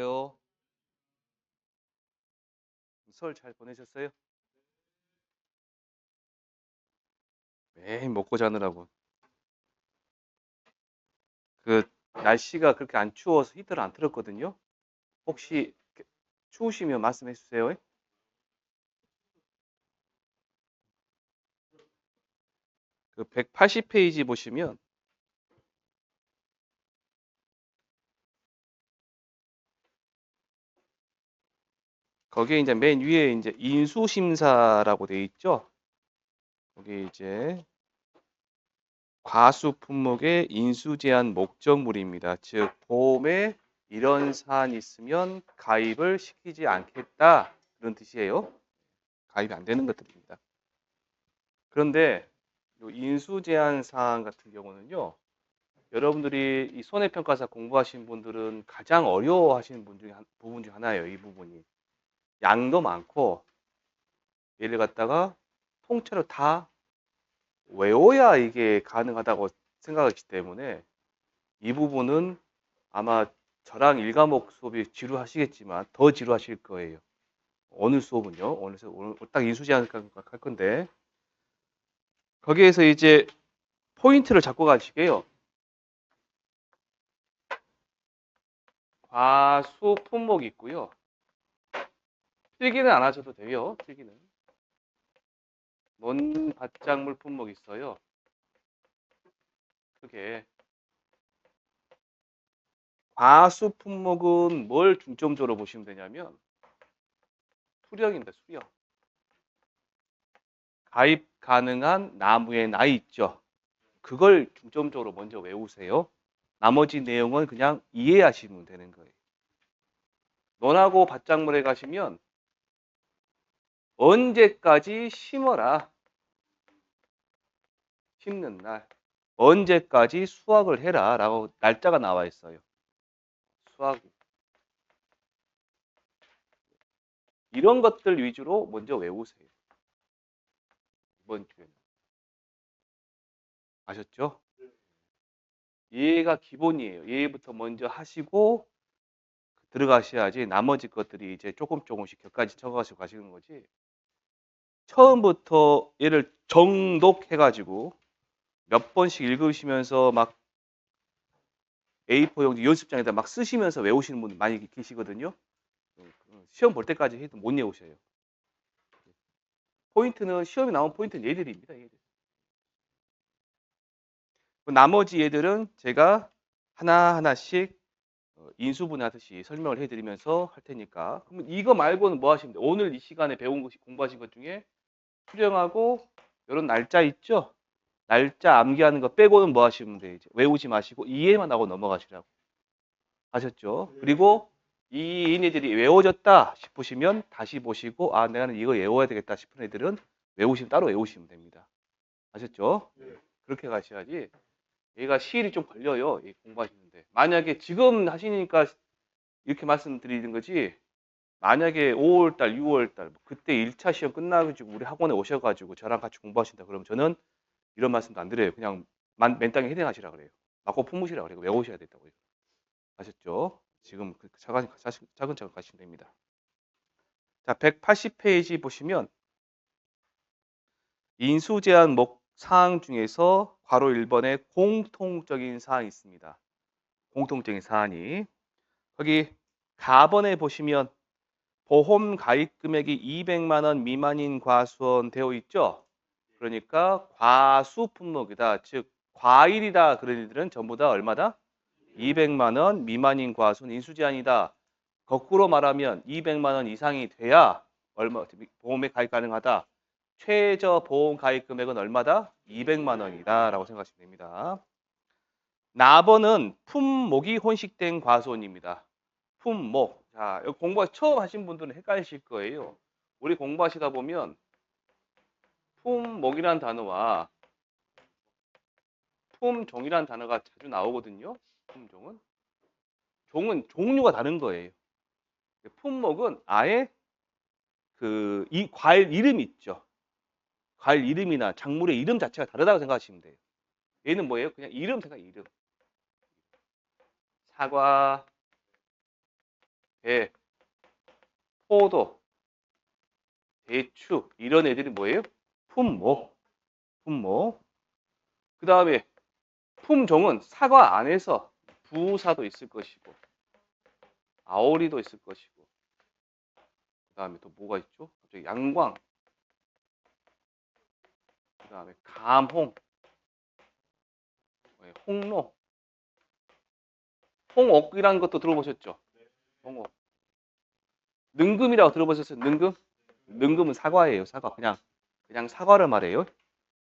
요. 설 잘 보내셨어요? 매일 먹고 자느라고. 그 날씨가 그렇게 안 추워서 히터를 안 틀었거든요. 혹시 추우시면 말씀해 주세요. 그 180페이지 보시면 거기에 이제 맨 위에 이제 인수심사라고 돼 있죠. 거기 이제 과수 품목의 인수 제한 목적물입니다. 즉 보험에 이런 사안이 있으면 가입을 시키지 않겠다 그런 뜻이에요. 가입이 안 되는 것들입니다. 그런데 요 인수 제한 사항 같은 경우는요. 여러분들이 이 손해평가사 공부하신 분들은 가장 어려워하시는 부분 중 하나예요. 이 부분이. 양도 많고 얘를 갖다가 통째로 다 외워야 이게 가능하다고 생각하기 때문에 이 부분은 아마 저랑 일과목 수업이 지루하시겠지만 더 지루하실 거예요. 어느 수업은요. 오늘 딱 인수 제한 할 건데 거기에서 이제 포인트를 잡고 가시게요. 과수 품목이 있고요. 필기는 안 하셔도 돼요. 필기는. 뭔 받작물 품목이 있어요. 크게. 과수 품목은 뭘 중점적으로 보시면 되냐면 수령입니다. 수령. 가입 가능한 나무의 나이 있죠. 그걸 중점적으로 먼저 외우세요. 나머지 내용은 그냥 이해하시면 되는 거예요. 논하고 밭작물에 가시면 언제까지 심어라. 심는 날. 언제까지 수확을 해라. 라고 날짜가 나와 있어요. 수확. 이런 것들 위주로 먼저 외우세요. 이번 주에는. 아셨죠? 얘가 기본이에요. 얘부터 먼저 하시고 들어가셔야지 나머지 것들이 이제 조금씩 격까지 적어가시고 가시는 거지. 처음부터 얘를 정독해가지고 몇 번씩 읽으시면서 막 A4 용지 연습장에다 막 쓰시면서 외우시는 분 많이 계시거든요. 시험 볼 때까지 해도 못 외우셔요. 포인트는 시험에 나온 포인트는 얘들입니다. 얘들. 나머지 얘들은 제가 하나하나씩 인수분해하듯이 설명을 해드리면서 할 테니까. 그러면 이거 말고는 뭐 하시면 돼요? 오늘 이 시간에 배운 것, 공부하신 것 중에 수령하고 이런 날짜 있죠? 날짜 암기하는 거 빼고는 뭐 하시면 돼요? 이제 외우지 마시고 이해만 하고 넘어가시라고. 아셨죠? 그리고 이 얘네들이 외워졌다 싶으시면 다시 보시고 아 내가 이거 외워야 되겠다 싶은 애들은 외우시면 따로 외우시면 됩니다. 아셨죠? 그렇게 가셔야지 얘가 시일이 좀 걸려요. 공부하시는데. 만약에 지금 하시니까 이렇게 말씀드리는 거지. 만약에 5월달, 6월달 그때 1차 시험 끝나가지고 우리 학원에 오셔가지고 저랑 같이 공부하신다 그러면 저는 이런 말씀도 안 드려요. 그냥 맨땅에 헤딩하시라 그래요. 맞고 품으시라 그래요. 외우셔야 된다고요. 아셨죠? 지금 차근차근 가시면 됩니다. 자, 180페이지 보시면 인수 제한 사항 중에서 괄호 1번에 공통적인 사항이 있습니다. 공통적인 사항이 거기 가번에 보시면 보험 가입 금액이 200만 원 미만인 과수원 되어 있죠. 그러니까 과수 품목이다. 즉 과일이다. 그런 일들은 전부 다 얼마다? 200만 원 미만인 과수는 인수 제한이다. 거꾸로 말하면 200만 원 이상이 돼야 얼마 보험에 가입 가능하다. 최저 보험 가입 금액은 얼마다? 200만 원이다라고 생각하시면 됩니다. 나번은 품목이 혼식된 과수원입니다. 품목. 자, 공부 처음 하신 분들은 헷갈리실 거예요. 우리 공부하시다 보면 품목이라는 단어와 품종이라는 단어가 자주 나오거든요. 품종은. 종은 종류가 다른 거예요. 품목은 아예 이 과일 이름 있죠. 과일 이름이나 작물의 이름 자체가 다르다고 생각하시면 돼요. 얘는 뭐예요? 그냥 이름 생각 이름. 사과, 배, 포도, 대추 이런 애들이 뭐예요? 품목. 품목. 그 다음에 품종은 사과 안에서 부사도 있을 것이고 아오리도 있을 것이고 그 다음에 또 뭐가 있죠? 갑자기 양광, 그 다음에 감홍, 홍로, 홍옥이라는 것도 들어보셨죠? 홍옥. 능금이라고 들어보셨어요? 능금? 능금은 사과예요. 사과. 그냥 사과를 말해요.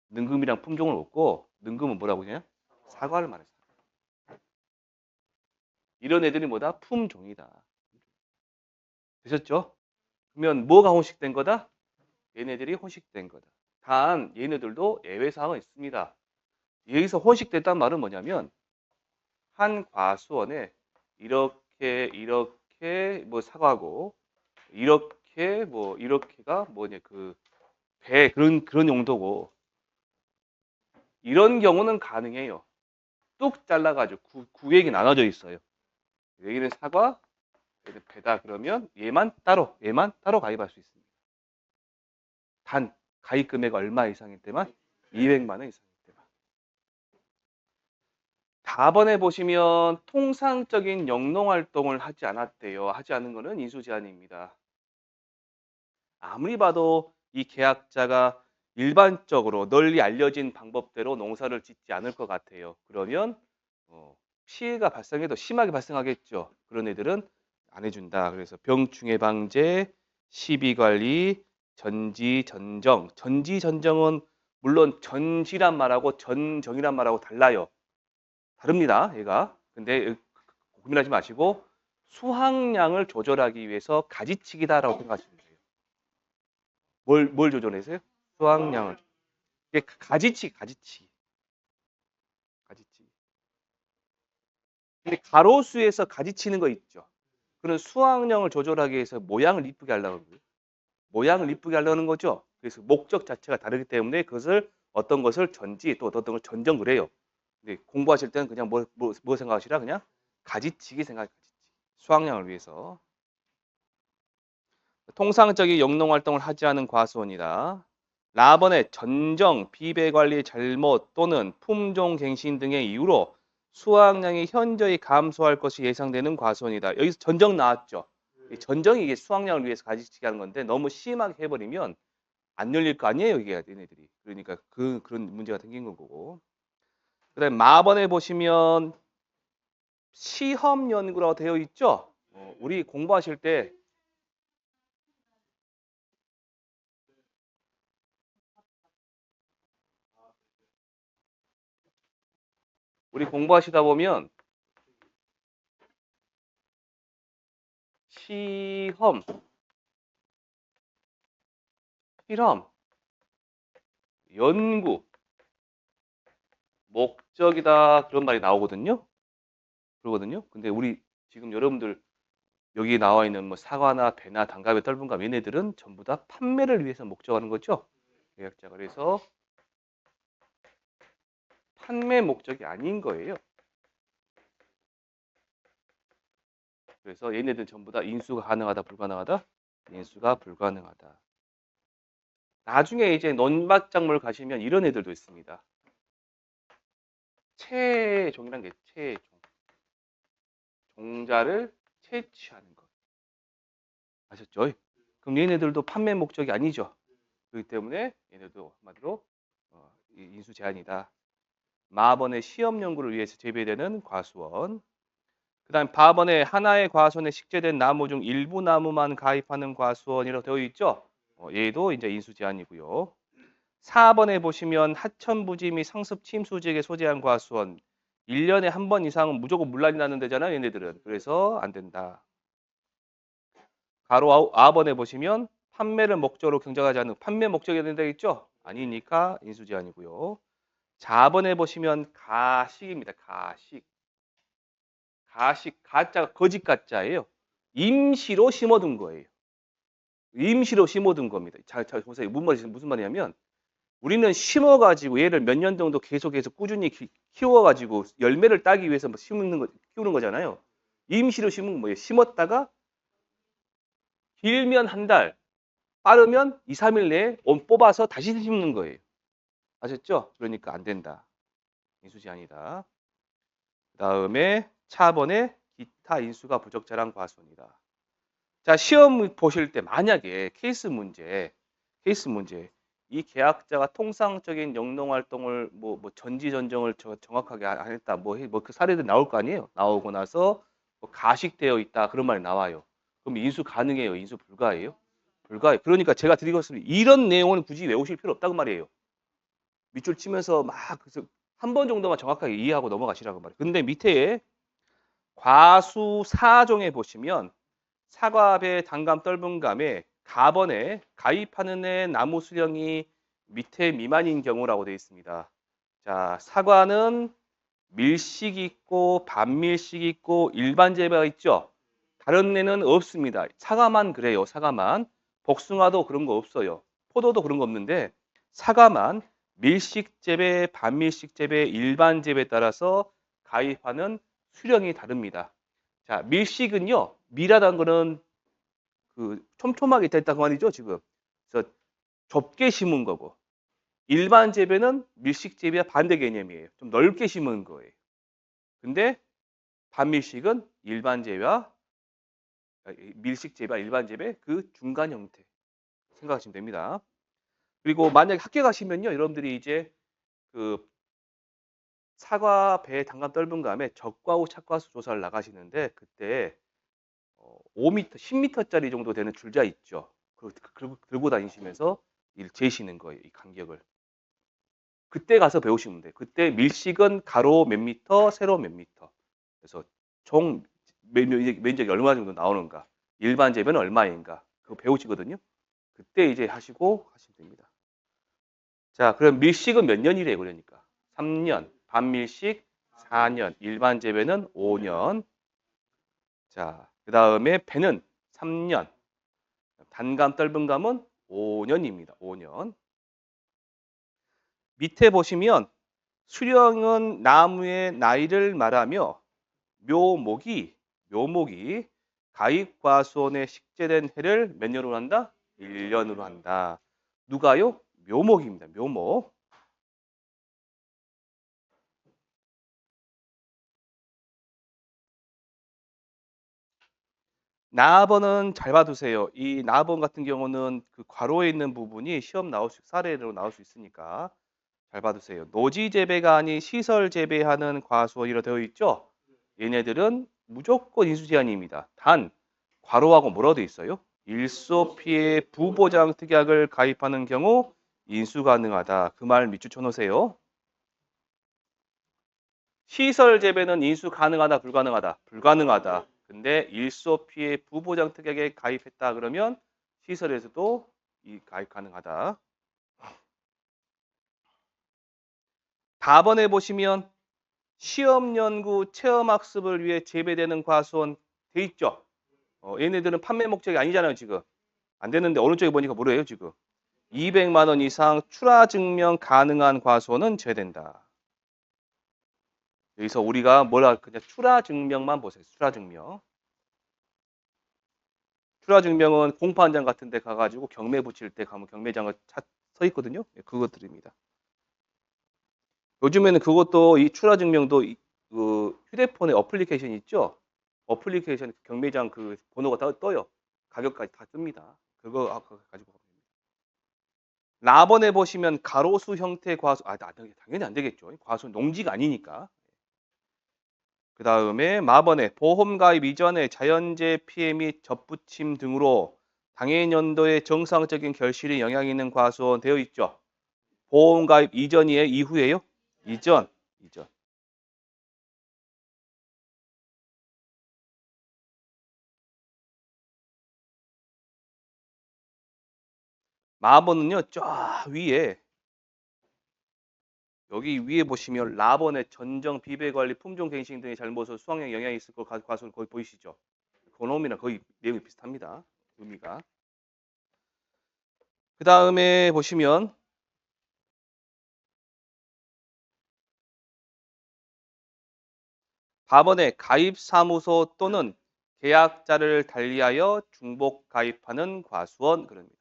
능금이랑 품종을 얻고 능금은 뭐라고 그냥 사과를 말해요. 이런 애들이 뭐다? 품종이다. 되셨죠? 그러면 뭐가 혼식된 거다? 얘네들이 혼식된 거다. 단 얘네들도 예외사항은 있습니다. 여기서 혼식됐단 말은 뭐냐면 한 과수원에 이렇게 뭐 사과고 이렇게 뭐 이렇게가 뭐냐 그 배 그런 용도고 이런 경우는 가능해요. 뚝 잘라가지고 구획이 나눠져 있어요. 여기는 사과, 여기는 배다 그러면 얘만 따로 가입할 수 있습니다. 단 가입 금액 얼마 이상일 때만 200만 원 이상일 때만. 4번에 보시면 통상적인 영농 활동을 하지 않았대요. 하지 않은 거는 인수 제한입니다. 아무리 봐도 이 계약자가 일반적으로 널리 알려진 방법대로 농사를 짓지 않을 것 같아요. 그러면 피해가 발생해도 심하게 발생하겠죠. 그런 애들은 안 해준다. 그래서 병충해 방제, 시비관리, 전지전정. 전지전정은 물론 전지란 말하고 전정이란 말하고 달라요. 다릅니다. 얘가. 근데 고민하지 마시고 수확량을 조절하기 위해서 가지치기다라고 생각하시면 돼요. 뭘 조절해서요? 수확량을. 이게 가지치기. 근데 가로수에서 가지치는 거 있죠. 그런 수확량을 조절하기 위해서 모양을 이쁘게 하려고 그러고요. 모양을 이쁘게 하려는 거죠. 그래서 목적 자체가 다르기 때문에 그것을 어떤 것을 전지 또 어떤 걸 전정 그래요. 근데 공부하실 때는 그냥 뭐 생각하시라 그냥 가지치기 생각하시지. 수확량을 위해서. 통상적인 영농 활동을 하지 않은 과수원이다. 라번의 전정, 비배 관리 잘못 또는 품종 갱신 등의 이유로 수확량이 현저히 감소할 것이 예상되는 과수원이다. 여기서 전정 나왔죠. 전정이 이게 수확량을 위해서 가지치기 하는 건데 너무 심하게 해버리면 안 열릴 거 아니에요, 이게 얘네들이. 그러니까 그런 문제가 생긴 거고. 그다음에 마번에 보시면 시험 연구라고 되어 있죠. 우리 공부하실 때 공부하시다 보면 시험, 실험, 연구, 목적이다 그런 말이 나오거든요. 그러거든요. 근데 우리 지금 여러분들 여기 나와 있는 뭐 사과나 배나 단감에 떫은감 얘네들은 전부 다 판매를 위해서 목적하는 거죠. 계약자가. 그래서 판매 목적이 아닌 거예요. 그래서 얘네들은 전부 다 인수가 가능하다, 불가능하다? 인수가 불가능하다. 나중에 이제 논밭작물 가시면 이런 애들도 있습니다. 채종이란 게 채종. 종자를 채취하는 것. 아셨죠? 그럼 얘네들도 판매 목적이 아니죠. 그렇기 때문에 얘네도 한마디로 인수 제한이다. 마번의 시험 연구를 위해서 재배되는 과수원. 그 다음 바번에 하나의 과수원에 식재된 나무 중 일부 나무만 가입하는 과수원이라고 되어 있죠. 얘도 이제 인수 제한이고요. 4번에 보시면 하천부지 및 상습 침수 지역에 소재한 과수원. 1년에 한 번 이상은 무조건 물난이 나는 데잖아요, 얘네들은. 그래서 안 된다. 가로 아번에 보시면 판매를 목적으로 경작하지 않는 판매 목적이 된다 있죠? 아니니까 인수 제한이고요. 4번에 보시면 가식입니다. 가식 가짜가 거짓 가짜예요. 임시로 심어둔 거예요. 임시로 심어둔 겁니다. 자 보세요. 무슨 말이냐면 우리는 심어가지고 얘를 몇 년 정도 계속해서 꾸준히 키워가지고 열매를 따기 위해서 키우는 거잖아요. 임시로 심은 건 뭐예요? 심었다가 길면 한 달, 빠르면 2, 3일 내에 뽑아서 다시 심는 거예요. 아셨죠? 그러니까 안 된다. 인수제한이다. 그 다음에 차번에 기타 인수가 부적절한 과수원이다. 자, 시험 보실 때 만약에 케이스 문제, 이 계약자가 통상적인 영농 활동을 뭐 전지전정을 정확하게 안 했다, 뭐 그 사례들 나올 거 아니에요? 나오고 나서 뭐 가식되어 있다 그런 말이 나와요. 그럼 인수 가능해요? 인수 불가해요? 불가해요. 그러니까 제가 드리겠습니다. 이런 내용은 굳이 외우실 필요 없다고 말이에요. 밑줄 치면서 막 한 번 정도만 정확하게 이해하고 넘어가시라고 말이에요. 근데 밑에 과수 4종에 보시면 사과, 배, 단감, 떫은감에 가번에 가입하는 애 나무 수령이 밑에 미만인 경우라고 되어 있습니다. 자, 사과는 밀식 있고 반밀식 있고 일반 재배가 있죠. 다른 애는 없습니다. 사과만 그래요. 사과만. 복숭아도 그런 거 없어요. 포도도 그런 거 없는데 사과만 밀식 재배, 반밀식 재배, 일반 재배에 따라서 가입하는 수령이 다릅니다. 자, 밀식은요. 밀하다는 거는 그 촘촘하게 됐다고 말이죠, 지금. 그래서 좁게 심은 거고. 일반 재배는 밀식 재배와 반대 개념이에요. 좀 넓게 심은 거예요. 근데 반밀식은 일반 재배와 밀식 재배와 일반 재배 그 중간 형태 생각하시면 됩니다. 그리고 만약에 학교 가시면요, 여러분들이 이제 그 사과, 배, 단감, 떫은감에 적과후 착과수 조사를 나가시는데 그때 5m, 10m짜리 정도 되는 줄자 있죠. 들고 다니시면서 재시는 거예요, 이 간격을. 그때 가서 배우시면 돼요. 그때 밀식은 가로 몇 미터, 세로 몇 미터. 그래서 총 면적이 얼마 정도 나오는가. 일반 재배는 얼마인가. 그거 배우시거든요. 그때 이제 하시고 하시면 됩니다. 자, 그럼 밀식은 몇 년이래요, 그러니까. 3년, 반밀식 4년, 일반 재배는 5년. 자, 그 다음에 배는 3년, 단감, 떫은감은 5년입니다. 5년. 밑에 보시면 수령은 나무의 나이를 말하며 묘목이 가입과수원에 식재된 해를 몇 년으로 한다? 1년으로 한다. 누가요? 묘목입니다. 묘목. 나번은 잘 봐두세요. 이 나번 같은 경우는 그 괄호에 있는 부분이 시험 사례로 나올 수 있으니까 잘 봐두세요. 노지 재배가 아닌 시설 재배하는 과수원이라 되어 있죠? 얘네들은 무조건 인수 제한입니다. 단 괄호하고 뭐라고 되어 있어요? 일소 피해 부보장 특약을 가입하는 경우 인수 가능하다. 그 말 밑줄 쳐놓으세요. 시설 재배는 인수 가능하다, 불가능하다? 불가능하다. 근데 일소 피해 부보장 특약에 가입했다 그러면 시설에서도 이 가입 가능하다. 다번에 보시면 시험 연구 체험 학습을 위해 재배되는 과수원 돼 있죠. 얘네들은 판매 목적이 아니잖아요, 지금. 안 되는데 어느 쪽에 보니까 뭐래요, 지금. 200만 원 이상 출하 증명 가능한 과수원은 제외된다. 여기서 우리가 뭐라 그냥 출하 증명만 보세요. 출하 증명. 출하 증명은 공판장 같은 데 가가지고 경매 붙일 때 가면 경매장을 서 있거든요. 그것들입니다. 요즘에는 그것도 이 출하 증명도 그 휴대폰에 어플리케이션 있죠? 어플리케이션 경매장 그 번호가 다 떠요. 가격까지 다 뜹니다. 그거 가지고 가면 됩니다. 라번에 보시면 가로수 형태 과수, 당연히 안 되겠죠. 과수 농지가 아니니까. 그 다음에 마번에 보험 가입 이전에 자연재해 피해 및 접붙임 등으로 당해 연도의 정상적인 결실에 영향이 있는 과수원 되어 있죠. 보험 가입 이전이에요? 이후에요? 이전. 마번은요, 쫙 위에 여기 위에 보시면 라번의 전정, 비배 관리, 품종 갱신 등의 잘못으로 수확량에 영향이 있을 것 과수원 거기 보이시죠? 그놈이랑 거의 내용이 비슷합니다. 의미가. 그 다음에 보시면 밥원의 가입사무소 또는 계약자를 달리하여 중복 가입하는 과수원 그럽니다.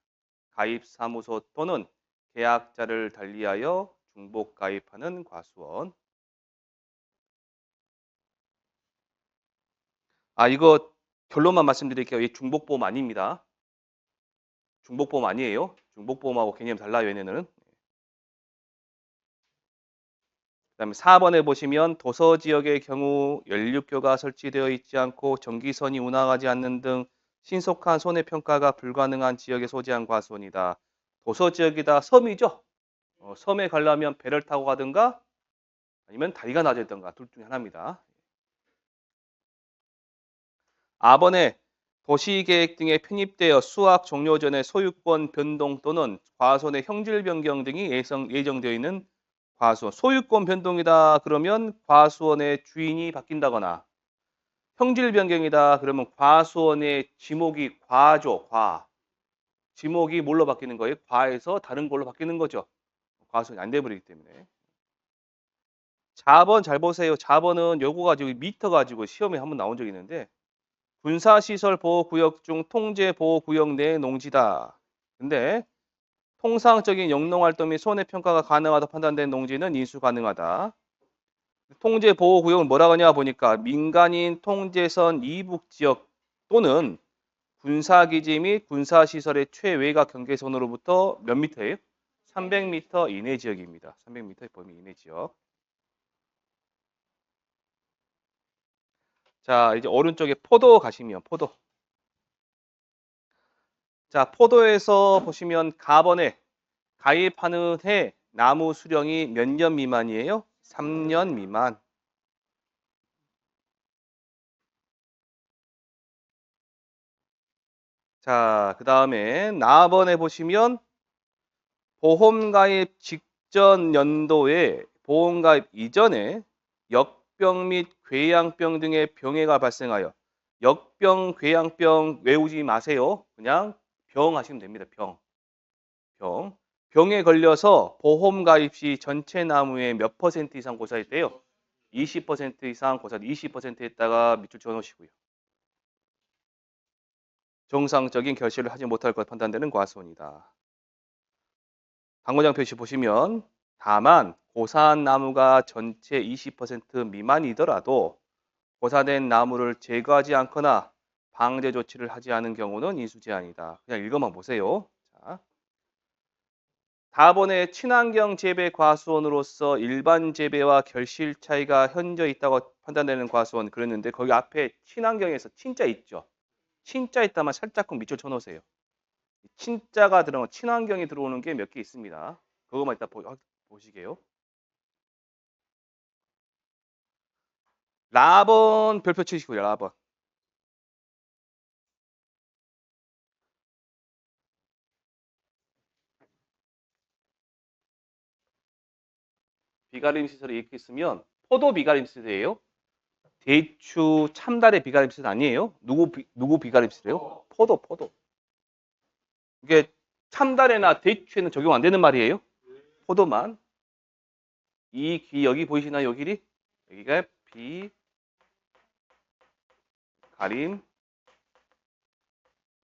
가입사무소 또는 계약자를 달리하여 중복 가입하는 과수원. 이거 결론만 말씀드릴게요. 이 중복보험 아닙니다. 중복보험 아니에요. 중복보험하고 개념 달라요, 얘네는. 그다음에 4번에 보시면 도서 지역의 경우 연료교가 설치되어 있지 않고 전기선이 운항하지 않는 등 신속한 손해평가가 불가능한 지역에 소재한 과수원이다. 도서 지역이다. 섬이죠. 섬에 가려면 배를 타고 가든가 아니면 다리가 낮아있던가 둘 중에 하나입니다. 4번에 도시계획 등에 편입되어 수확 종료 전에 소유권 변동 또는 과수원의 형질 변경 등이 예정되어 있는 과수원. 소유권 변동이다 그러면 과수원의 주인이 바뀐다거나 형질 변경이다 그러면 과수원의 지목이 과죠. 과. 지목이 뭘로 바뀌는 거예요? 과에서 다른 걸로 바뀌는 거죠. 과수원이 안 돼버리기 때문에. 4번 잘 보세요. 4번은 요거 가지고 미터 가지고 시험에 한번 나온 적이 있는데 군사시설 보호구역 중 통제보호구역 내 농지다. 근데 통상적인 영농활동 및 손해평가가 가능하다 판단된 농지는 인수 가능하다. 통제보호구역은 뭐라고 하냐 보니까 민간인 통제선 이북지역 또는 군사기지 및 군사시설의 최외곽 경계선으로부터 몇 미터예요? 300m 이내 지역입니다. 300m 범위 이내 지역. 자, 이제 오른쪽에 포도 가시면 포도. 자, 포도에서 보시면 가번에 가입하는 해 나무 수령이 몇 년 미만이에요? 3년 미만. 자, 그 다음에 나번에 보시면 보험 가입 직전 연도에 보험 가입 이전에 역병 및 궤양병 등의 병해가 발생하여 역병, 궤양병 외우지 마세요. 그냥 병 하시면 됩니다. 병. 병에 걸려서 보험 가입 시 전체 나무의 몇 퍼센트 이상 고사했대요? 20% 이상 고사, 20% 했다가 밑줄 쳐놓으시고요. 정상적인 결실을 하지 못할 것 판단되는 과수원이다. 방문장 표시 보시면 다만 고사한 나무가 전체 20% 미만이더라도 고사된 나무를 제거하지 않거나 방제 조치를 하지 않은 경우는 인수 제한이다. 그냥 읽어만 보세요. 자, 4번에 친환경 재배 과수원으로서 일반 재배와 결실 차이가 현저 있다고 판단되는 과수원 그랬는데 거기 앞에 친환경에서 친자 있죠. 친자 있다만 살짝 밑줄 쳐놓으세요. 친자가 들어오는 친환경이 들어오는 게 몇 개 있습니다. 그것만 이따 보시게요. 라번 별표 치시고요. 라번. 비가림 시설이 이렇게 있으면 포도 비가림 시설이에요. 대추 참달의 비가림 시설 아니에요. 누구 비가림 시설이에요? 포도. 이게 참달에나 대추에는 적용 안 되는 말이에요. 포도만. 이 기 여기 보이시나요? 요 길이? 여기가 비가림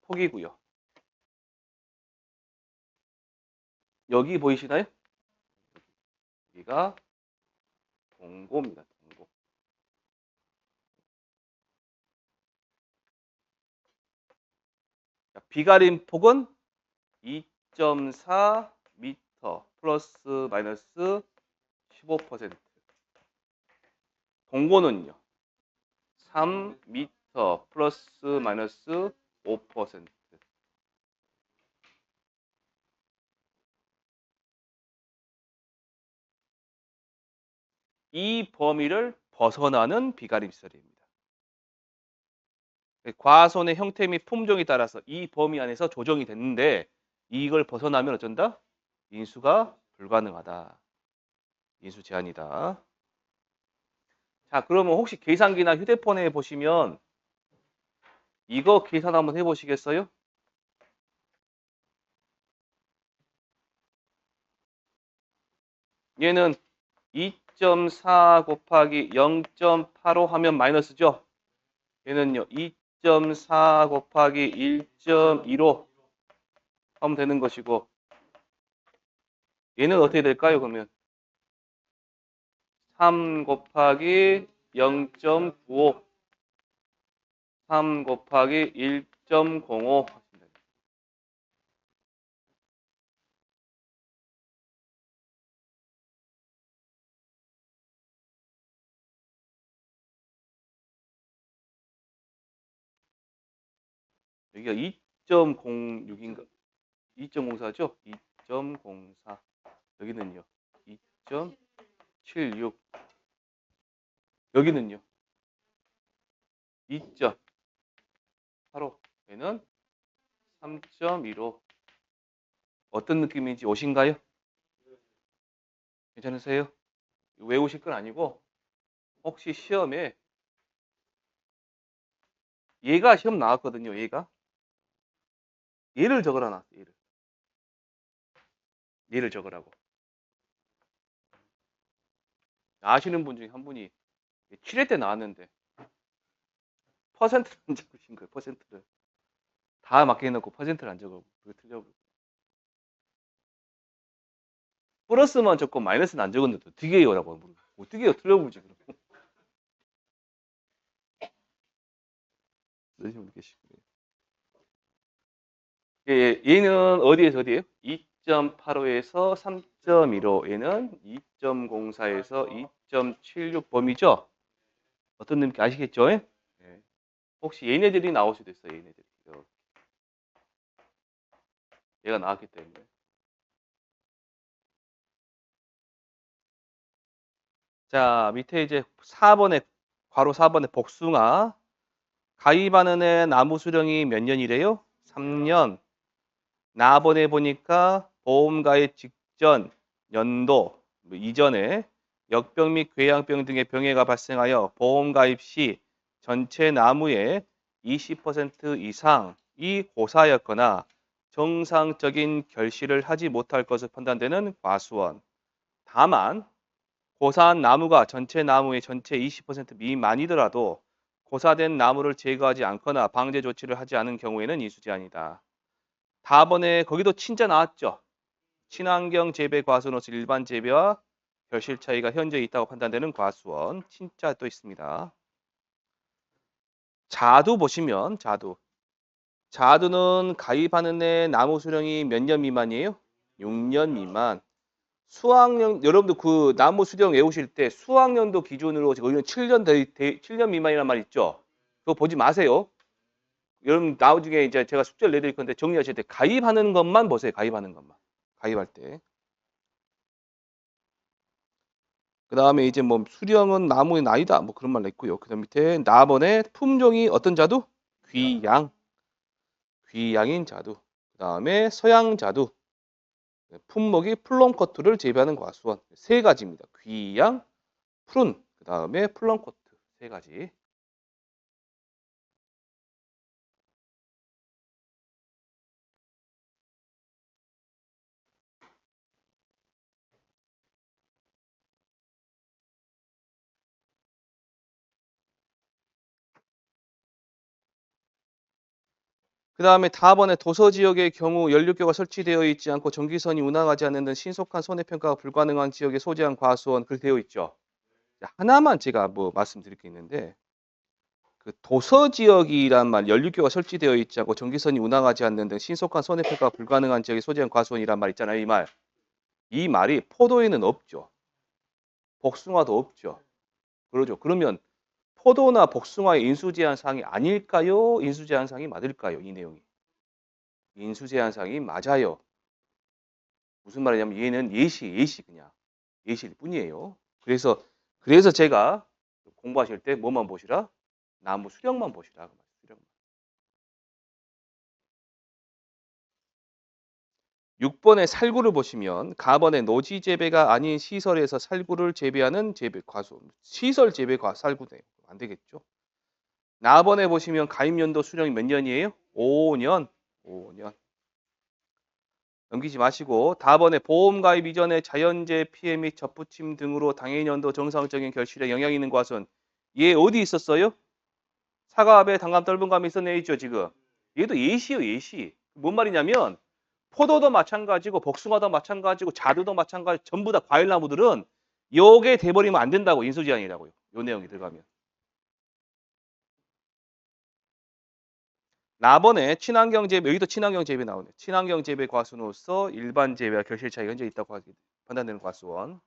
폭이고요. 여기 보이시나요? 여기가 동고입니다. 동고. 자, 비가림 폭은 2.4 미터 플러스 마이너스 15%. 동고는요. 3 미터 플러스 마이너스 5%. 이 범위를 벗어나는 비가림 시설입니다. 과손의 형태 및 품종에 따라서 이 범위 안에서 조정이 됐는데 이걸 벗어나면 어쩐다? 인수가 불가능하다. 인수 제한이다. 자, 그러면 혹시 계산기나 휴대폰에 보시면 이거 계산 한번 해보시겠어요? 얘는 2.4 곱하기 0.85 하면 마이너스죠? 얘는요, 2.4 곱하기 1.25 하면 되는 것이고, 얘는 어떻게 될까요? 그러면 3 곱하기 0.95, 3 곱하기 1.05 하시면 됩니다. 여기가 2.06인가? 2.04죠? 2.04. 여기는요. 2.76. 여기는요. 2.85. 얘는 3.15. 어떤 느낌인지 오신가요? 괜찮으세요? 외우실 건 아니고 혹시 시험에 얘가 시험 나왔거든요. 얘를 적으라 나왔어요. 얘를 적으라고. 아시는 분 중에 한 분이 7회 때 나왔는데 퍼센트를 안 적으신 거예요. 퍼센트를. 다 맞게 해놓고 퍼센트를 안 적어. 그거 틀려버려. 플러스만 적고 마이너스는 안 적었는데 어떻게 해요? 라고 물어요. 어떻게 해요? 틀려보지. 그럼. 얘는 어디에서 어디에요? 2.85에서 3.15. 얘는 2.04에서 2.76 범위죠? 어떤 느낌인지 아시겠죠? 네. 혹시 얘네들이 나올 수도 있어요. 얘네들이. 얘가 나왔기 때문에. 자, 밑에 이제 4번에, 괄호 4번에 복숭아. 가입하는 애 나무 수령이 몇 년이래요? 3년. 나번에 보니까 보험 가입 직전 연도 뭐 이전에 역병 및 궤양병 등의 병해가 발생하여 보험 가입 시 전체 나무의 20% 이상이 고사였거나 정상적인 결실을 하지 못할 것으로 판단되는 과수원. 다만 고사한 나무가 전체 나무의 전체 20% 미만이더라도 고사된 나무를 제거하지 않거나 방제 조치를 하지 않은 경우에는 이수제한이다. 다번에 거기도 친자 나왔죠. 친환경 재배 과수원으로서 일반 재배와 결실 차이가 현재 있다고 판단되는 과수원. 친자 또 있습니다. 자두 보시면 자두는 가입하는 애 나무 수령이 몇 년 미만이에요? 6년 미만. 수확년 여러분들 그 나무 수령 외우실 때 수확년도 기준으로 지금 7년 미만이란 말 있죠. 그거 보지 마세요. 여러분 나중에 이제 제가 숙제를 내드릴 건데 정리하실 때 가입하는 것만 보세요. 가입하는 것만. 가입할 때. 그 다음에 이제 뭐 수령은 나무의 나이다 뭐 그런 말 있고요. 그 다음 밑에 나번에 품종이 어떤 자두? 귀양인 자두. 그 다음에 서양 자두. 품목이 플럼커트를 재배하는 과수원. 세 가지입니다. 귀양, 푸른, 그 다음에 플럼커트 세 가지. 그 다음에 다번에 도서지역의 경우 연료계가 설치되어 있지 않고 전기선이 운항하지 않는 등 신속한 손해평가가 불가능한 지역에 소재한 과수원 그 되어 있죠. 하나만 제가 뭐 말씀드릴 게 있는데 그 도서지역이란 말 연료계가 설치되어 있지 않고 전기선이 운항하지 않는 등 신속한 손해평가가 불가능한 지역에 소재한 과수원이란 말 있잖아요. 이 말. 이 말이 포도에는 없죠. 복숭아도 없죠. 그러죠. 그러면 포도나 복숭아의 인수제한사항이 아닐까요? 인수제한사항이 맞을까요? 이 내용이. 인수제한사항이 맞아요. 무슨 말이냐면 얘는 예시 그냥 예시일 뿐이에요. 그래서 제가 공부하실 때 뭐만 보시라? 나무 수령만 보시라. 수령만. 6번의 살구를 보시면 가번의 노지 재배가 아닌 시설에서 살구를 재배하는 재배 과수. 시설 재배 살구네. 안 되겠죠. 나번에 보시면 가입연도 수령이 몇 년이에요? 5년. 5년. 넘기지 마시고 다번에 보험 가입 이전에 자연재해 피해 및 접붙임 등으로 당해년도 정상적인 결실에 영향이 있는 것은 얘 어디 있었어요? 사과합에 단감 떫은 감이 있었네 있죠 지금. 얘도 예시예요 예시. 뭔 말이냐면 포도도 마찬가지고 복숭아도 마찬가지고 자두도 마찬가지 전부 다 과일나무들은 요게 돼버리면 안 된다고 인수지안이라고요. 요 내용이 들어가면. 나번에 친환경 재배 여기도 친환경 재배 나오네. 친환경 재배 과수로서 일반 재배와 결실 차이가 현재 있다고 판단되는 과수원.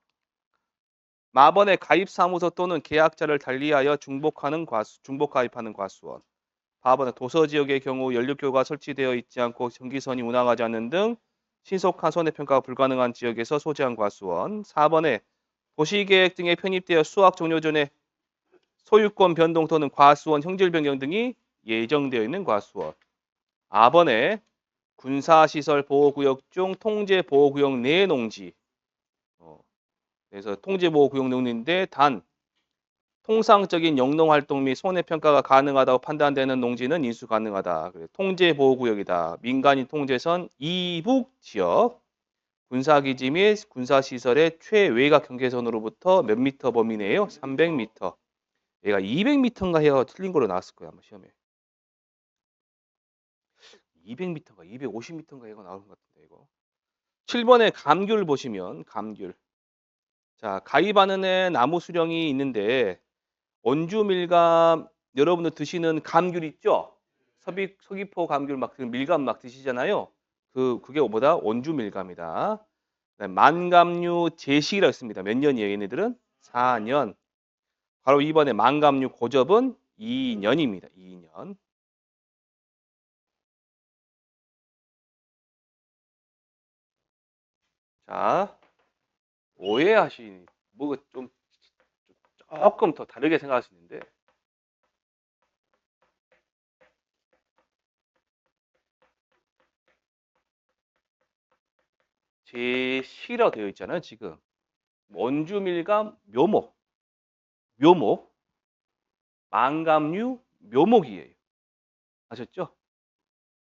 마번에 가입사무소 또는 계약자를 달리하여 중복 가입하는 과수원. 4번에 도서지역의 경우 연료교가 설치되어 있지 않고 전기선이 운항하지 않는 등 신속한 손해평가가 불가능한 지역에서 소재한 과수원. 4번에 도시계획 등에 편입되어 수확 종료 전에 소유권 변동 또는 과수원 형질 변경 등이 예정되어 있는 과수원. 4번에 군사시설 보호구역 중 통제보호구역 내 농지. 그래서 통제보호구역 농지인데 단 통상적인 영농활동 및 손해평가가 가능하다고 판단되는 농지는 인수 가능하다. 통제보호구역이다. 민간인 통제선 이북지역 군사기지 및 군사시설의 최외곽 경계선으로부터 몇 미터 범위 내에요? 300미터. 얘가 200미터인가 해요. 틀린 거로 나왔을 거야. 아마 시험에. 200미터인가 250미터인가 이거 나오는 것 같은데 이거. 7번에 감귤 보시면 감귤. 자, 가입하는 애 나무 수령이 있는데 원주밀감 여러분들 드시는 감귤 있죠? 서귀포 감귤 막 밀감 막 드시잖아요. 그게 뭐다? 원주밀감이다. 만감류 제식이라고 했습니다. 몇 년이에요, 얘네들은? 4년. 바로 이번에 만감류 고접은 2년입니다. 2년. 자, 오해하시니 뭐가 좀 조금 더 다르게 생각하시는데 제시라고 되어 있잖아요, 지금. 원주밀감 묘목, 만감류 묘목이에요. 아셨죠?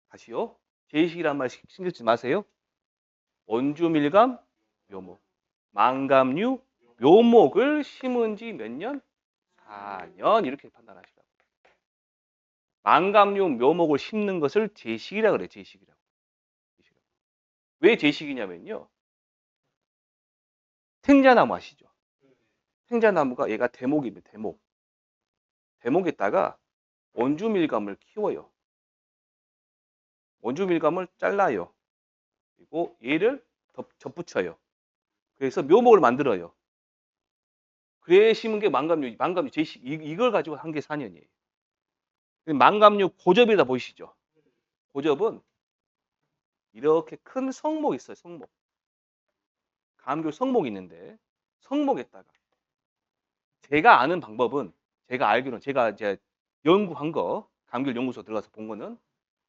다시요. 제시란 말 신경 쓰지 마세요. 원주밀감 묘목, 만감류 묘목을 심은 지 몇 년? 4년 이렇게 판단하시라고. 만감류 묘목을 심는 것을 제식이라 그래. 제식이라고. 왜 제식이냐면요. 생자나무 아시죠? 생자나무가 얘가 대목입니다. 대목. 대목에다가 원주밀감을 키워요. 원주밀감을 잘라요. 그리고 얘를 접붙여요. 그래서 묘목을 만들어요. 그래 심은 게 만감류 제식 이걸 가지고 한 게 4년이에요. 만감류 고접이다 보이시죠? 고접은 이렇게 큰 성목이 있어요. 성목. 감귤 성목이 있는데 성목에다가 제가 아는 방법은 제가 알기로는 제가 이제 연구한 거 감귤 연구소 들어가서 본 거는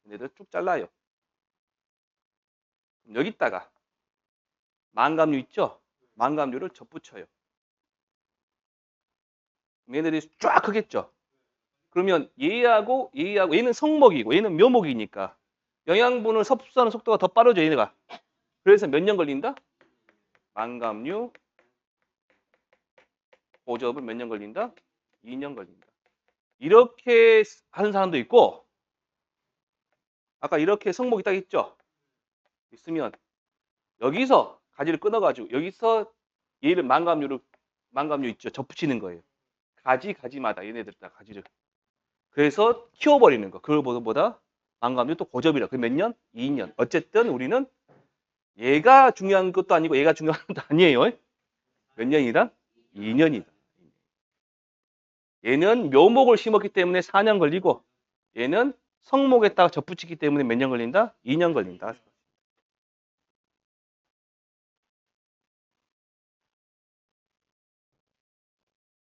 얘네들 쭉 잘라요. 여기다가 만감류 있죠? 만감류를 접붙여요. 얘네들이 쫙 크겠죠? 그러면 얘하고 얘는 성목이고 얘는 묘목이니까 영양분을 섭수하는 속도가 더 빠르죠 얘네가. 그래서 몇 년 걸린다? 만감류 고접을 몇 년 걸린다? 2년 걸린다. 이렇게 하는 사람도 있고 아까 이렇게 성목이 딱 있죠? 있으면 여기서 가지를 끊어가지고 여기서 얘를 만감류 있죠? 접붙이는 거예요. 가지마다 얘네들 다 가지를. 그래서 키워버리는 거. 그거보다 만감류 또 고접이라. 그 몇 년? 2년. 어쨌든 우리는 얘가 중요한 것도 아니고 얘가 중요한 것도 아니에요. 몇 년이다? 2년이다. 얘는 묘목을 심었기 때문에 4년 걸리고 얘는 성목에다가 접붙이기 때문에 몇 년 걸린다? 2년 걸린다.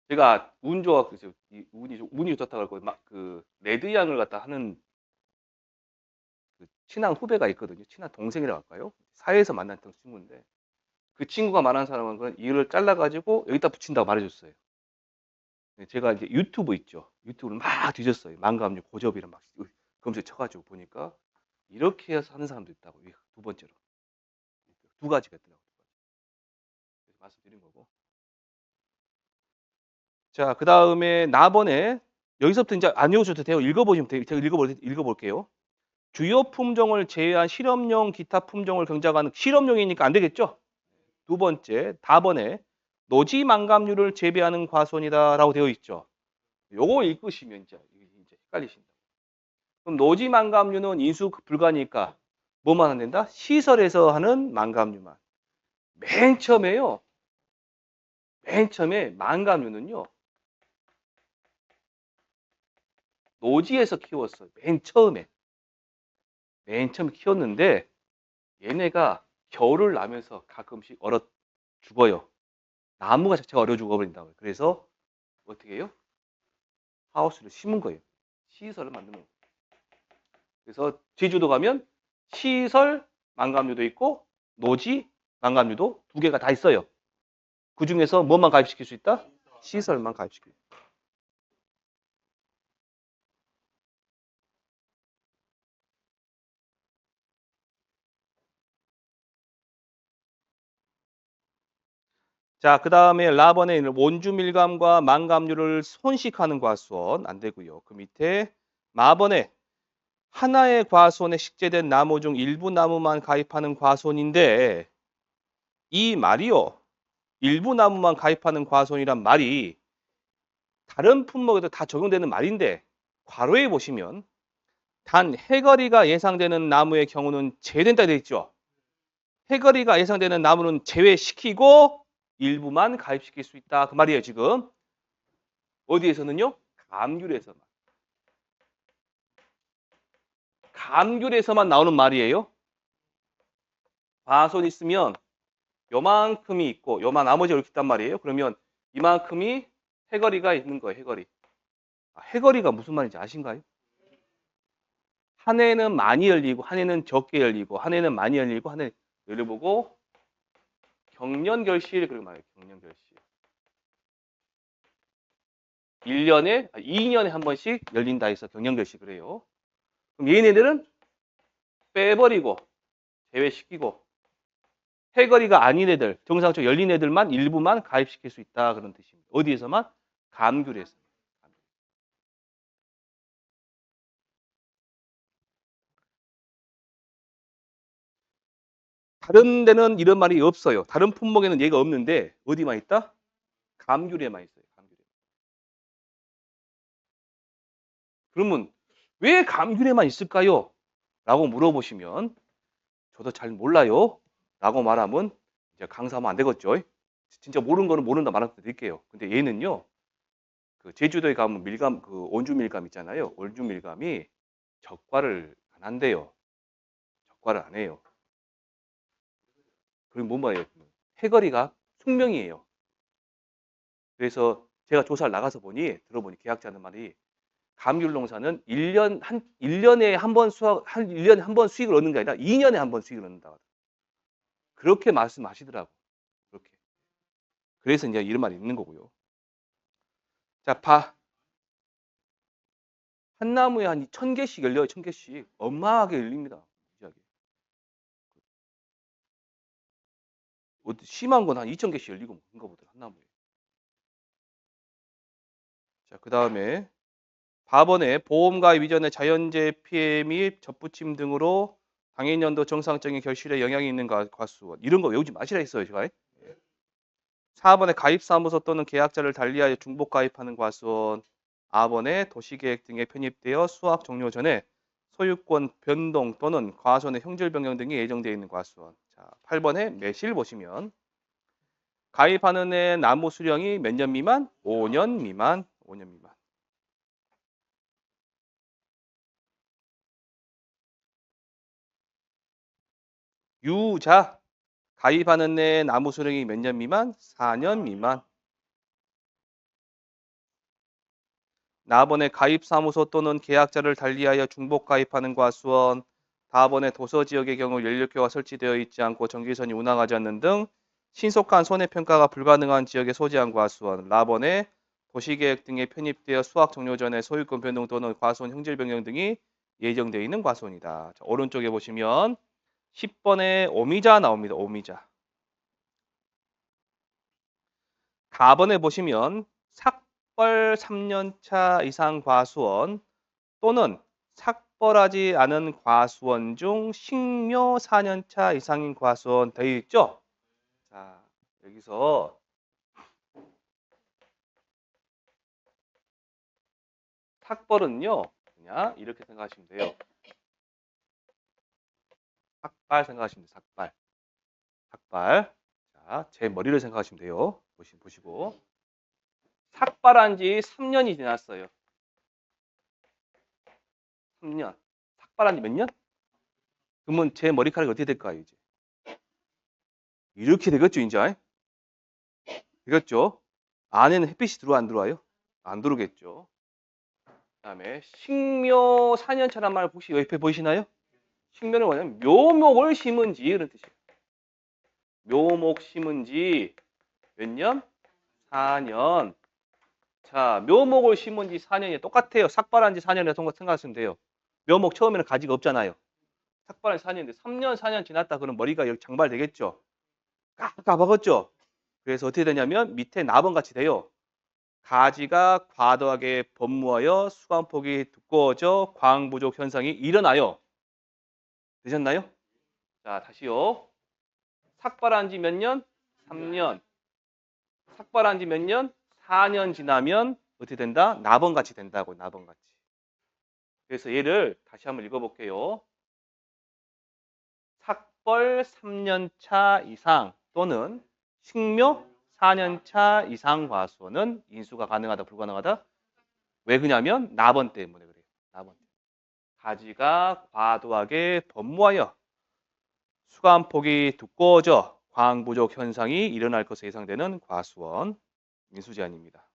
제가 운 좋았어요. 운이 좋다고 그러고 막그 레드양을 갖다 하는 그 친한 후배가 있거든요. 친한 동생이라고 할까요? 사회에서 만났던 친구인데 그 친구가 말한 사람은 이를 잘라가지고 여기다 붙인다고 말해줬어요. 제가 이제 유튜브 있죠. 유튜브를 막 뒤졌어요. 만감류 고접이랑 막 검색 쳐가지고 보니까 이렇게 해서 하는 사람도 있다고. 두 번째로 두 가지가 있더라고요. 그래서 말씀드린 거고. 자, 그 다음에 나번에 여기서부터 이제 안 외우셔도 돼요. 읽어보시면 돼요. 제가 읽어볼게요. 주요 품종을 제외한 실험용 기타 품종을 경작하는 실험용이니까 안 되겠죠? 두 번째, 답번에 노지 망감류를 재배하는 과수원이다라고 되어 있죠. 요거 읽으시면 이제 헷갈리신다. 그럼 노지 망감류는 인수 불가니까 뭐만 안 된다? 시설에서 하는 망감류만. 맨 처음에요. 맨 처음에 망감류는요. 노지에서 키웠어요. 맨 처음에 키웠는데 얘네가 겨울을 나면서 가끔씩 얼어 죽어요. 나무가 자체가 얼어 죽어버린다고요. 그래서 어떻게 해요? 하우스를 심은 거예요. 시설을 만드는 거예요. 그래서 제주도 가면 시설 망감류도 있고 노지 망감류도 두 개가 다 있어요. 그 중에서 뭐만 가입시킬 수 있다? 시설만 가입시킬 수 있다. 자, 그 다음에 라번에 있는 원주밀감과 망감류를 손식하는 과수원 안 되고요. 그 밑에 마번에 하나의 과수원에 식재된 나무 중 일부 나무만 가입하는 과수원인데 이 말이요. 일부 나무만 가입하는 과수원이란 말이 다른 품목에도 다 적용되는 말인데 괄호에 보시면 단 해거리가 예상되는 나무의 경우는 제외된다 되어 있죠. 해거리가 예상되는 나무는 제외시키고 일부만 가입시킬 수 있다. 그 말이에요, 지금. 어디에서는요? 감귤에서만. 감귤에서만 나오는 말이에요. 과수원 있으면 요만큼이 있고 요만 나머지가 이렇게 있단 말이에요. 그러면 이만큼이 해거리가 있는 거예요, 해거리. 해거리가 무슨 말인지 아신가요? 한 해는 많이 열리고 한 해는 적게 열리고 한 해는 많이 열리고 한 해 열려보고 경년결실 그렇게 말해요. 경년결실. 1년에 2년에 한 번씩 열린다 해서 경년결실 그래요. 그럼 얘네들은 빼버리고 제외시키고 해거리가 아닌 애들, 정상적으로 열린 애들만 일부만 가입시킬 수 있다 그런 뜻입니다. 어디에서만? 감귤에서. 다른 데는 이런 말이 없어요. 다른 품목에는 얘가 없는데 어디만 있다? 감귤에만 있어요. 감귤에. 그러면 왜 감귤에만 있을까요? 라고 물어보시면 저도 잘 몰라요. 라고 말하면 이제 강사하면 안 되겠죠. 진짜 모르는 거는 모른다 말할 때 드릴게요. 근데 얘는요. 그 제주도에 가면 밀감 그 원주 밀감 있잖아요. 원주 밀감이 적과를 안 한대요. 적과를 안 해요. 그리고 뭔 말이에요? 해거리가 숙명이에요. 그래서 제가 조사를 나가서 들어보니 계약자 하는 말이 감귤 농사는 1년에 한 번 한 1년에 한 번 수익을 얻는 게 아니라 2년에 한 번 수익을 얻는다. 그렇게 말씀하시더라고. 그렇게. 그래서 이제 이런 말이 있는 거고요. 자, 한 나무에 한 1000개씩 열려요. 1000개씩. 어마하게 열립니다. 심한 건 한 2000개씩 열리고 그런가 보더라. 한 나무에. 자, 그다음에 4번에 보험 가입 이전에 자연재해 피해 및 접붙임 등으로 당해년도 정상적인 결실에 영향이 있는 과수원. 이런 거 외우지 마시라 했어요, 제가. 4번에 가입사무소 또는 계약자를 달리하여 중복 가입하는 과수원. 4번에 도시계획 등에 편입되어 수확 종료 전에 소유권 변동 또는 과수원의 형질 변경 등이 예정되어 있는 과수원. 자, 8번에 매실 보시면 가입하는 애 나무 수령이 몇 년 미만? 5년 미만. 5년 미만. 유자 가입하는 애 나무 수령이 몇 년 미만? 4년 미만. 나번에 가입사무소 또는 계약자를 달리하여 중복 가입하는 과수원. 4번에 도서지역의 경우 연료교가 설치되어 있지 않고 전기선이 운항하지 않는 등 신속한 손해평가가 불가능한 지역에 소재한 과수원. 라번에 도시계획 등에 편입되어 수확 종료 전에 소유권 변동 또는 과수원 형질 변경 등이 예정되어 있는 과수원이다. 자, 오른쪽에 보시면 10번에 오미자 나옵니다. 오미자. 4번에 보시면 삭벌 3년차 이상 과수원 또는 삭벌하지 않은 과수원 중 식묘 4년차 이상인 과수원 되어 있죠? 자, 여기서 삭벌은요, 그냥 이렇게 생각하시면 돼요. 삭발 생각하시면 돼요. 삭발. 삭발. 자, 제 머리를 생각하시면 돼요. 보시고. 삭발한 지 3년이 지났어요. 3년. 삭발한 지 몇 년? 그러면 제 머리카락이 어떻게 될까요, 이제? 이렇게 되겠죠, 이제? 되겠죠? 안에는 햇빛이 들어와, 안 들어와요? 안 들어오겠죠. 그다음에 식묘 4년차란 말 혹시 옆에 보이시나요? 식묘는 뭐냐면 묘목을 심은 지 이런 뜻이에요. 묘목 심은 지 몇 년? 4년. 자, 묘목을 심은 지 4년이 똑같아요. 삭발한 지 4년이라 생각하시면 돼요. 묘목 처음에는 가지가 없잖아요. 삭발한 지 4년인데 3년, 4년 지났다 그러면 머리가 여기 장발되겠죠. 까박었죠. 그래서 어떻게 되냐면 밑에 나번같이 돼요. 가지가 과도하게 번무하여 수광폭이 두꺼워져 광 부족 현상이 일어나요. 되셨나요? 자, 다시요. 삭발한 지 몇 년? 3년. 삭발한 지 몇 년? 4년 지나면 어떻게 된다? 나번같이 된다고, 나번같이. 그래서 얘를 다시 한번 읽어볼게요. 삭벌 3년차 이상 또는 식묘 4년차 이상 과수원은 인수가 가능하다, 불가능하다? 왜 그러냐면 나번 때문에 그래요. 나번. 가지가 과도하게 번무하여 수감폭이 두꺼워져 광 부족 현상이 일어날 것으로 예상되는 과수원 인수 제한입니다.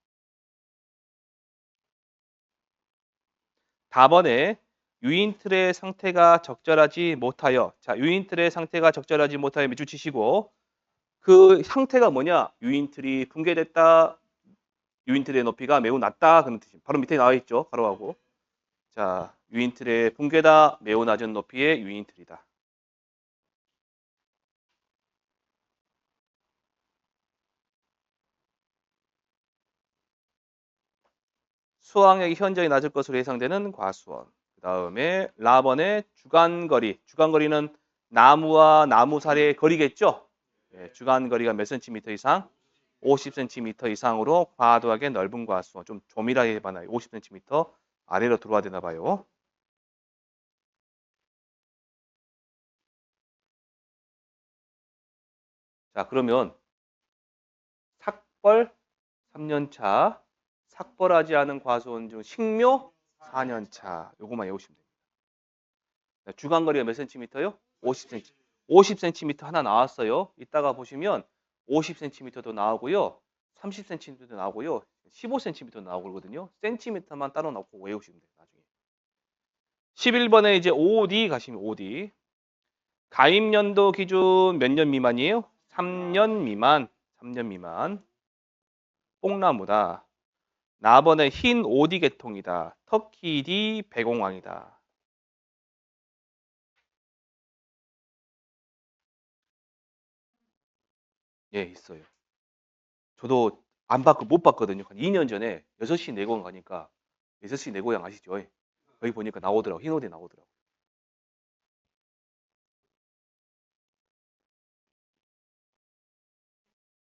다번에 유인틀의 상태가 적절하지 못하여, 자, 유인틀의 상태가 적절하지 못하여 밑줄 치시고, 그 상태가 뭐냐? 유인틀이 붕괴됐다. 유인틀의 높이가 매우 낮다. 그런 뜻입니다. 바로 밑에 나와 있죠. 가로하고. 자, 유인틀의 붕괴다. 매우 낮은 높이의 유인틀이다. 수확량이 현저히 낮을 것으로 예상되는 과수원. 그 다음에 라번의 주간거리. 주간거리는 나무와 나무 사이의 거리겠죠? 네, 주간거리가 몇 cm 이상? 50cm 이상으로 과도하게 넓은 과수원. 좀 조밀하게 해봐요. 50cm 아래로 들어와야 되나 봐요. 자, 그러면 삭벌 3년차, 삭벌하지 않은 과수원 중 식묘 4년차. 요것만 외우시면 됩니다. 주간거리가 몇 cm요? 50cm. 50cm 하나 나왔어요. 이따가 보시면 50cm도 나오고요. 30cm도 나오고요. 15cm도 나오고 그러거든요. cm만 따로 넣고 외우시면 돼요. 나중에. 11번에 이제 OD 가시면 OD. 가입연도 기준 몇 년 미만이에요? 3년 미만. 3년 미만. 뽕나무다. 나번에 흰 OD 계통이다. 터키디 배공왕이다. 예, 있어요. 저도 못 봤거든요. 한 2년 전에 6시 내고향 가니까 6시 내고향 아시죠? 거기 보니까 나오더라고. 흰 옷에 나오더라고.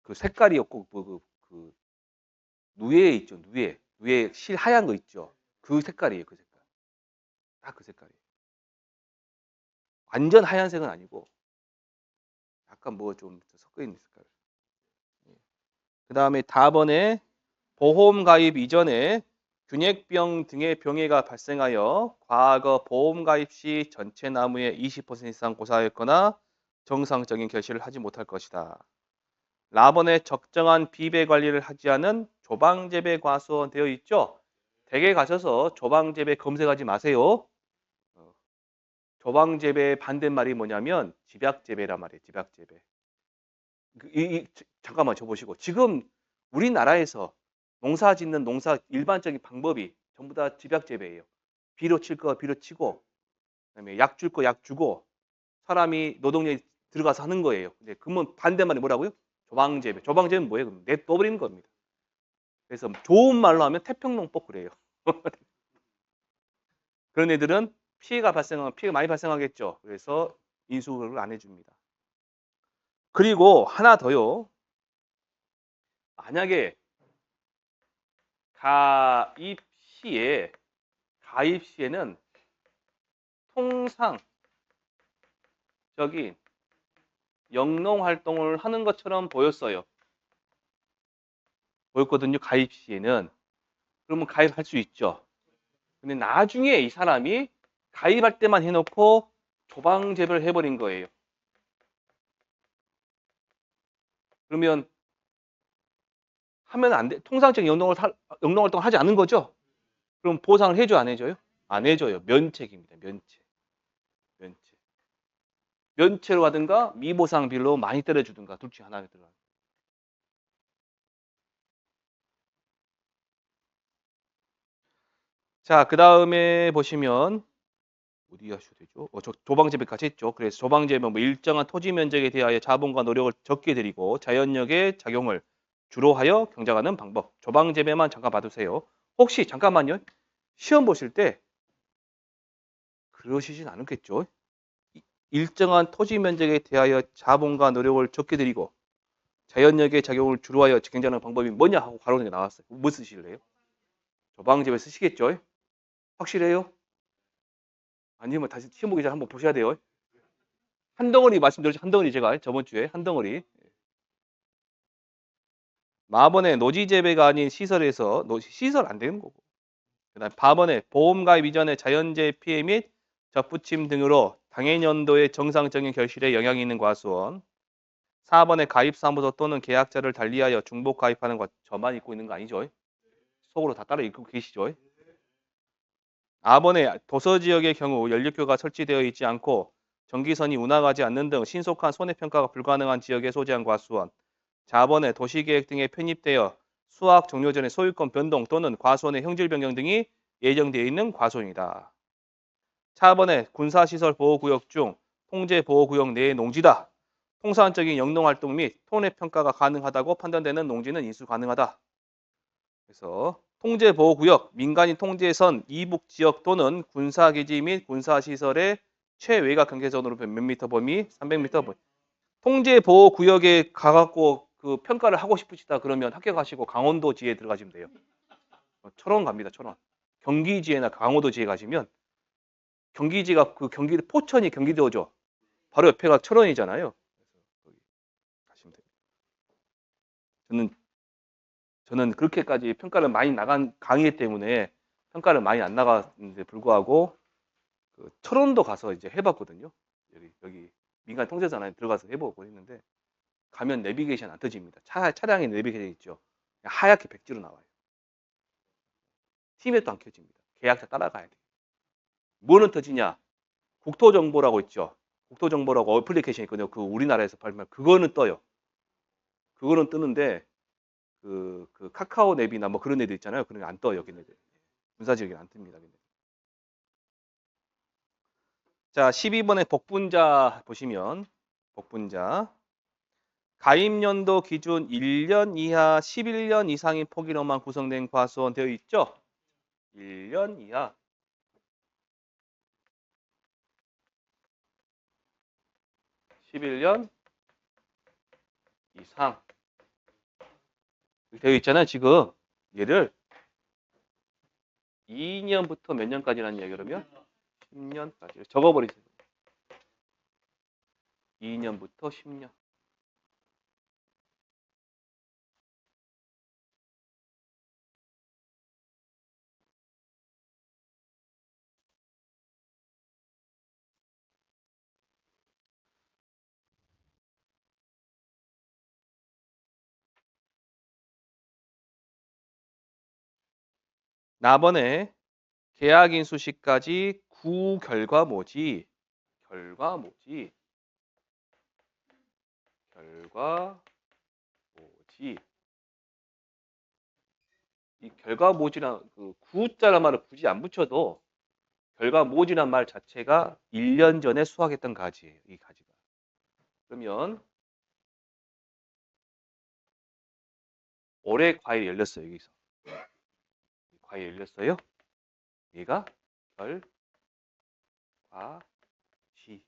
그 색깔이 없고 그 누에 있죠. 누에 실 하얀 거 있죠. 그 색깔이에요. 그 색깔. 딱 그 색깔이에요. 완전 하얀색은 아니고 약간 뭐 좀 섞여 있는 색깔. 그 다음에 다번에 보험 가입 이전에 균핵병 등의 병해가 발생하여 과거 보험 가입 시 전체 나무의 20% 이상 고사하였거나 정상적인 결실을 하지 못할 것이다. 라번에 적정한 비배 관리를 하지 않은 조방재배 과수원 되어 있죠. 댁에 가셔서 조방재배 검색하지 마세요. 조방재배의 반대말이 뭐냐면 집약재배란 말이에요. 집약재배. 잠깐만 줘보시고 지금 우리나라에서 농사 짓는 농사 일반적인 방법이 전부 다 집약재배예요. 비료 칠 거 비료 치고 그다음에 약 줄 거 약 주고 사람이 노동력이 들어가서 하는 거예요. 근데 그러면 반대말이 뭐라고요? 조방재배. 조방재배는 뭐예요? 그럼 냅둬버리는 겁니다. 그래서 좋은 말로 하면 태평농법 그래요. 그런 애들은 피해가 많이 발생하겠죠. 그래서 인수를 안 해줍니다. 그리고 하나 더요. 만약에 가입 시에는 통상적인 영농 활동을 하는 것처럼 보였어요. 보였거든요. 가입 시에는. 그러면 가입할 수 있죠. 근데 나중에 이 사람이 가입할 때만 해놓고 조방재배를 해버린 거예요. 그러면 하면 안 돼. 통상적인 영농 활동을 하지 않은 거죠? 그럼 보상을 해줘, 안 해줘요? 안 해줘요. 면책입니다. 면책. 면책으로 하든가 미보상 빌로 많이 때려주든가 둘 중에 하나가 들어가요. 자, 그 다음에 보시면 어디 하셔도 되죠? 조방재배까지 했죠. 그래서 조방재배 뭐 일정한 토지 면적에 대하여 자본과 노력을 적게 들이고 자연력의 작용을 주로 하여 경작하는 방법. 조방재배만 잠깐 봐두세요. 혹시 잠깐만요. 시험 보실 때 그러시진 않겠죠? 일정한 토지 면적에 대하여 자본과 노력을 적게 들이고 자연력의 작용을 주로 하여 경작하는 방법이 뭐냐 하고 가로등에 나왔어요. 뭐 쓰실래요? 조방재배 쓰시겠죠? 확실해요? 아니면 다시 시험 보기 전에 한번 보셔야 돼요. 한 덩어리 말씀드렸죠. 한 덩어리 제가 저번 주에 한 덩어리. 마번에 노지 재배가 아닌 시설에서 시설 안 되는 거고. 그다음 4번에 보험 가입 이전에 자연재해 피해 및 접붙임 등으로 당해년도의 정상적인 결실에 영향이 있는 과수원. 4번에 가입사무소 또는 계약자를 달리하여 중복 가입하는 것 저만 읽고 있는 거 아니죠? 속으로 다 따라 읽고 계시죠? 4번에 도서지역의 경우 연료교가 설치되어 있지 않고 전기선이 운항하지 않는 등 신속한 손해평가가 불가능한 지역에 소재한 과수원. 4번에 도시계획 등에 편입되어 수확 종료 전에 소유권 변동 또는 과수원의 형질 변경 등이 예정되어 있는 과수원이다. 4번에 군사시설 보호구역 중 통제보호구역 내의 농지다. 통상적인 영농활동 및 손해평가가 가능하다고 판단되는 농지는 인수 가능하다. 그래서 통제보호구역, 민간인 통제선 이북 지역 또는 군사기지 및 군사시설의 최외곽 경계선으로 몇 미터 범위, 300m 범위. 통제보호구역에 가갖고 그 평가를 하고 싶으시다 그러면 합격하시고 강원도지에 들어가시면 돼요. 철원 갑니다. 철원. 경기지에나 강원도지에 가시면 경기지가 그 경기도 포천이 경기도죠. 바로 옆에가 철원이잖아요. 거기 가시면 돼요. 저는 그렇게까지 평가를 많이 나간 강의이기 때문에 평가를 많이 안 나갔는데 불구하고 그 철원도 가서 이제 해봤거든요. 여기 민간 통제선 안에 들어가서 해보고 했는데 가면 내비게이션 안 떠집니다. 차량에 내비게이션 있죠. 하얗게 백지로 나와요. 팀에도 안 켜집니다. 계약자 따라가야 돼요. 뭐는 터지냐? 국토정보라고 있죠. 국토정보라고 어플리케이션이 있거든요. 그 우리나라에서 발매 그거는 떠요. 그거는 뜨는데 그 카카오 앱이나 뭐 그런 애들 있잖아요. 그런 게 안 떠요. 걔네들. 군사지역에는 안 뜹니다. 걔네들. 자, 12번에 복분자 보시면 복분자 가입연도 기준 1년 이하 11년 이상인 포기로만 구성된 과수원 되어 있죠? 1년 이하 11년 이상 되어 있잖아요. 지금 얘를 2년부터 몇 년까지라는 이야기 그러면 10년까지 적어버리세요. 2년부터 10년. 나번에 계약 인수 시까지 구 결과모지 이 결과모지란 그 구자란 말을 굳이 안 붙여도 결과모지란 말 자체가 1년 전에 수확했던 가지예요. 이 가지가. 그러면 올해 과일이 열렸어요. 여기서. 과에 열렸어요. 얘가 결, 과, 지.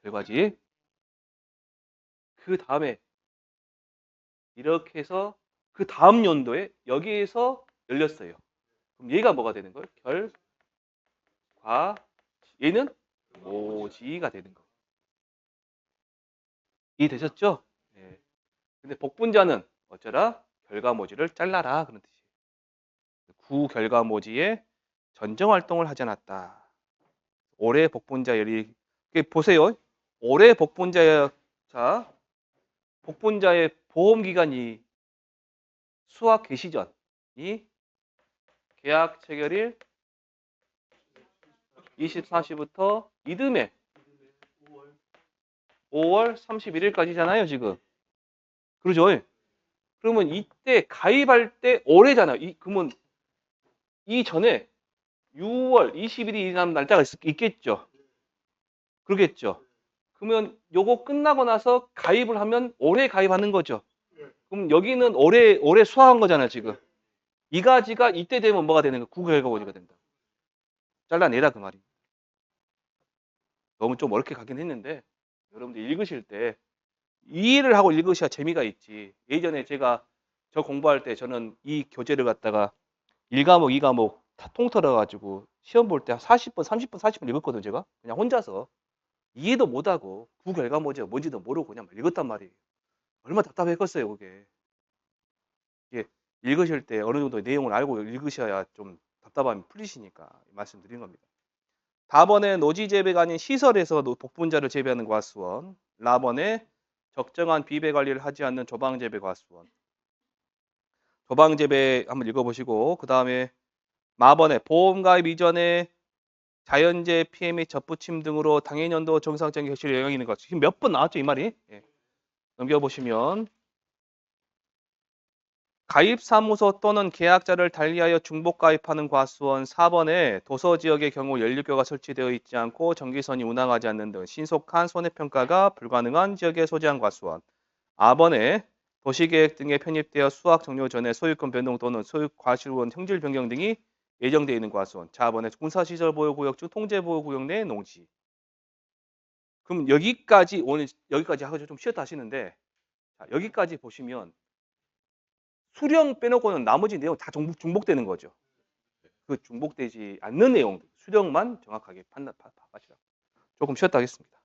결과지. 그 다음에 이렇게 해서 그 다음 연도에 여기에서 열렸어요. 그럼 얘가 뭐가 되는 거예요? 결, 과, 얘는 모지가 되는 거. 이해되셨죠? 네. 근데 복분자는 어쩌라? 결과모지를 잘라라 그런 뜻이에요. 구결과모지에 전정활동을 하지 않았다. 올해 복분자 열이 보세요. 올해 복분자의 자 복분자의 보험 기간이 수학 개시 전이 계약 체결일 24시부터 이듬해 5월 31일까지잖아요, 지금. 그러죠? 그러면 이때 가입할 때 올해잖아요. 그러면 이전에 6월 20일이 지난 날짜가 있겠죠. 그러겠죠. 그러면 요거 끝나고 나서 가입을 하면 올해 가입하는 거죠. 그럼 여기는 올해 수확한 거잖아요, 지금. 이 가지가 이때 되면 뭐가 되는 거야? 구결과모지가 된다. 잘라내라 그 말이. 너무 좀 어렵게 가긴 했는데 여러분들 읽으실 때 이해를 하고 읽으셔야 재미가 있지. 예전에 제가 저 공부할 때 저는 이 교재를 갖다가 1과목, 2과목 다 통틀어 가지고 시험 볼 때 40분, 30분, 40분 읽었거든요, 제가. 그냥 혼자서. 이해도 못하고 구결과모지가 뭔지도 모르고 그냥 읽었단 말이에요. 얼마나 답답했겠어요, 그게. 이게 읽으실 때 어느 정도 내용을 알고 읽으셔야 좀 답답함이 풀리시니까 말씀드린 겁니다. 4번에 노지 재배가 아닌 시설에서 복분자를 재배하는 과수원. 라번에 적정한 비배 관리를 하지 않는 조방 재배 과수원. 조방 재배 한번 읽어보시고 그 다음에 마번에 보험 가입 이전에 자연재해 피해 및 접붙임 등으로 당해년도 정상적인 결실에 영향이 있는 것. 지금 몇 번 나왔죠 이 말이? 예. 넘겨보시면 가입사무소 또는 계약자를 달리하여 중복 가입하는 과수원. 4번에 도서지역의 경우 연료교가 설치되어 있지 않고 전기선이 운항하지 않는 등 신속한 손해평가가 불가능한 지역에 소재한 과수원. 4번에 도시계획 등에 편입되어 수확 종료 전에 소유권 변동 또는 소유 과실원 형질 변경 등이 예정되어 있는 과수원. 4번에 군사시설 보호구역 중 통제보호구역 내 농지. 그럼 여기까지 오늘 여기까지 하고 좀 쉬었다 하시는데 여기까지 보시면 수령 빼놓고는 나머지 내용 다 중복되는 거죠. 그 중복되지 않는 내용, 수령만 정확하게 판단하시라. 조금 쉬었다 하겠습니다.